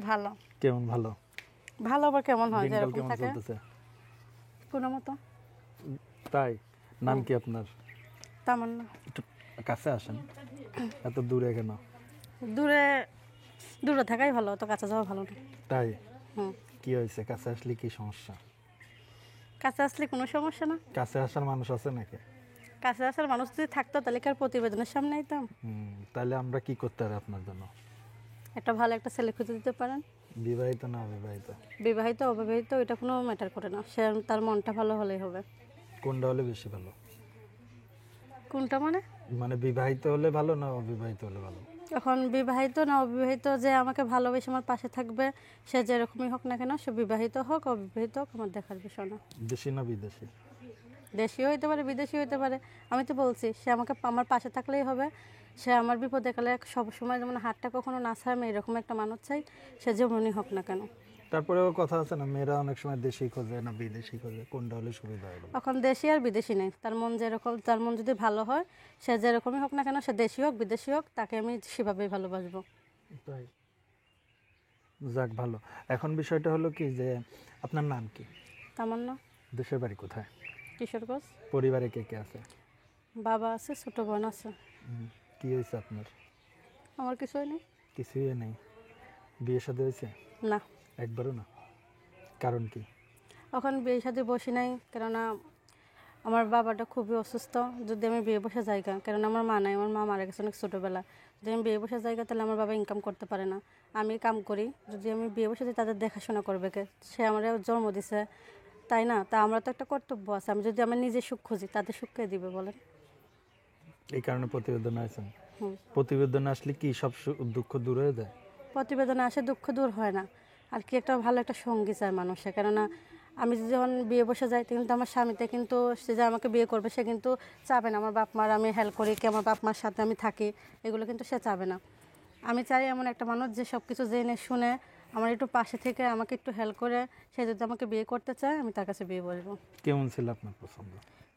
ভালো। কেমন ভালো? ভালো আবার কেমন হয় দিনকাল যেরকম কেমন থাকে চলতেছে? কোনো মতো। তাই? নাম কি আপনার? তামান্না। একটু কাছে আসেন। এত দূরে কেন? দূরে দূরে থাকাই ভালো, তো কাছে যাওয়া ভালো না। তাই? হুম। কি হয়েছে? কাছে আসলে কি সমস্যা? কাছে আসলে কোনো সমস্যা না। কাছে আসার মানুষ আছে নাকি? কাছে আসার মানুষ যদি থাকতো তাহলে কি আর প্রতিবেদনের সামনে আইতাম? তাহলে আমরা কি করতে পারি আপনার জন্য? একটা ভালো একটা ছেলে খুঁজে দিতে পারেন। বিবাহিত না অবিবাহিত? বিবাহিত অবিবাহিত এটা কোনো ম্যাটার করে না, সে তার মনটা ভালো হলেই হবে। কোনটা হলে বেশি ভালো? কোনটা মানে? মানে বিবাহিত হলে ভালো না অবিবাহিত হলে ভালো? এখন বিবাহিত না অবিবাহিত যে আমাকে ভালোবেসে আমার পাশে থাকবে, সে যেরকমই হোক না কেন, সে বিবাহিত হোক অবিবাহিত হোক আমার দেখার বিষয় না। দেশি না বিদেশি? দেশীয় হইতে পারে বিদেশি হইতে পারে, আমি তো বলছি সে আমাকে আমার পাশে থাকলেই হবে। সে আমার বিপদে কালে সবসময় যেমন হাতটা কখনো না ছাড়ে, আমি এরকম একটা মানুষ চাই, সে যেমনই হোক না কেন। তারপরেও কথা আছে না, মেয়েরা অনেক সময় দেশি খোঁজে না বিদেশি খোঁজে, কোনটা হলে সুবিধা হবে? এখন দেশি আর বিদেশি নেই, তার মন যেরকম, তার মন যদি ভালো হয়, সে যেরকমই হোক না কেন, সে দেশি হোক বিদেশি হোক, তাকে আমি সেভাবেই ভালোবাসবো। তাই? যাক ভালো। এখন বিষয়টা হলো কি যে আপনার নাম কি? তামান্না। দেশের বাড়ি কোথায়? কিশোরগঞ্জ। পরিবারে কে কে আছে? বাবা আছে, ছোট বোন আছে। কি হয়েছে আপনার? আমার কিছুই নেই। কিছুই নেই। বিয়ে শাদী হয়েছে? না। একবারও না? কারণ কি? এখন বিয়ে শাদী বসি নাই, কেননা আমার বাবাটা খুবই অসুস্থ। যদি আমি বিয়ে বসে যাইগা, কেননা আমার মা নাই, আমার মা মারা গেছে অনেক ছোটোবেলা। যদি আমি বিয়ে বসে যাইগা তাহলে আমার বাবা ইনকাম করতে পারে না, আমি কাম করি। যদি আমি বিয়ে বসে যাই তাদের দেখাশোনা করবে কে? সে আমার জন্ম দিছে, তাই না? তা আমরা তো একটা কর্তব্য আছে, আমি যদি আমার নিজে সুখ খুঁজি তাদের সুখ কে দিবে বলেন? এই কারণে প্রতিবেদন আসেন? হুম। প্রতিবেদন আসলে কি সব দুঃখ দূর হয়ে যায়? প্রতিবেদনে আসে দুঃখ দূর হয় না, আর কি একটা ভালো একটা সঙ্গী চায় মানুষে। কেননা আমি যদি যখন বিয়ে বসে যাই কিন্তু আমার স্বামীতে কিন্তু, সে যে আমাকে বিয়ে করবে সে কিন্তু চাবে না আমার বাপ মার আমি হেল্প করি, কি আমার বাপ মার সাথে আমি থাকি, এগুলো কিন্তু সে চাবে না। আমি চাই এমন একটা মানুষ যে সব কিছু জেনে শুনে আমার একটু পাশে থেকে আমাকে একটু হেল্প করে, সে যদি আমাকে বিয়ে করতে চায় আমি তার কাছে বিয়ে বসবো। কেমন ছিল আপনার পছন্দ?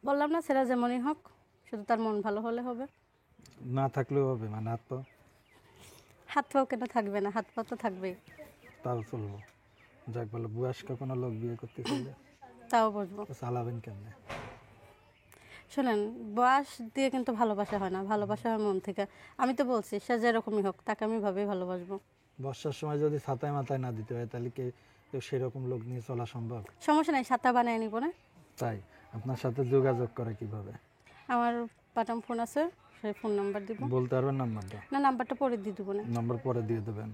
বললাম না, ছেলে যেমনই হোক, শুধু তার মন ভালো হলে হবে। না থাকলেও হবে, মানে হাত পা? হাত পাও কেন থাকবে না, হাত পা তো থাকবেই। তাও চলবো। যাক ভালো। বয়স্ক কোনো লোক বিয়ে করতে চাইলে তাও বসবো। চালাবেন কেমনে? শোনেন, বয়স দিয়ে কিন্তু ভালোবাসা হয় না, ভালোবাসা হয় মন থেকে। আমি তো বলছি সে যেরকমই হোক তাকে আমি ভাবেই ভালোবাসবো। বর্ষার সময় যদি ছাতায় মাথায় না দিতে হয় তাহলে কি সেরকম লোক নিয়ে চলা সম্ভব? সমস্যা নাই, সাতা বানিয়ে নিব না। তাই? আপনার সাথে যোগাযোগ করে কিভাবে? আমার বাটাম ফোন আছে, সেই ফোন নাম্বার দিব। বলতে পারবেন নাম্বারটা? না, নাম্বারটা পরে দিয়ে দেবো না। নাম্বার পরে দিয়ে দেবেন।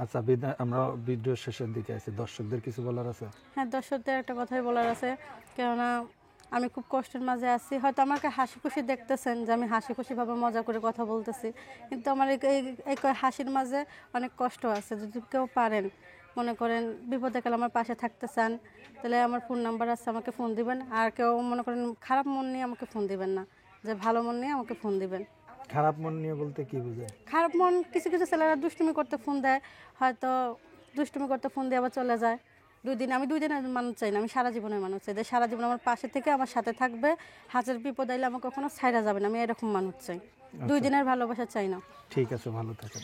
আচ্ছা, আমরা ভিডিও শেষের দিকে আছি, দর্শকদের কিছু বলার আছে? হ্যাঁ, দর্শকদের একটা কথাই বলার আছে, কেননা আমি খুব কষ্টের মাঝে আছি। হয়তো আমাকে হাসি খুশি দেখতেছেন যে আমি হাসি খুশিভাবে মজা করে কথা বলতেছি, কিন্তু আমার এই হাসির মাঝে অনেক কষ্ট আছে। যদি কেউ পারেন, মনে করেন বিপদে কালে আমার পাশে থাকতে চান, তাহলে আমার ফোন নাম্বার আছে, আমাকে ফোন দিবেন। আর কেউ মনে করেন খারাপ মন নিয়ে আমাকে ফোন দিবেন না, যে ভালো মন নিয়ে আমাকে ফোন দিবেন। খারাপ মন নিয়ে বলতে কি বোঝায়? খারাপ মন, কিছু কিছু ছেলেরা দুষ্টুমি করতে ফোন দেয়, হয়তো দুষ্টুমি করতে ফোন দিয়ে আবার চলে যায়। আমি 2 দিনের মানুষ চাই না, আমি সারা জীবনের মানুষ চাই, যে সারা জীবন আমার পাশে থেকে আমার সাথে থাকবে, হাজার বিপদ আইলে আমার কখনো ছাইড়া যাবে না, আমি এরকম মানুষ চাই। 2 দিনের ভালোবাসা চাই না। ঠিক আছে, ভালো থাকেন।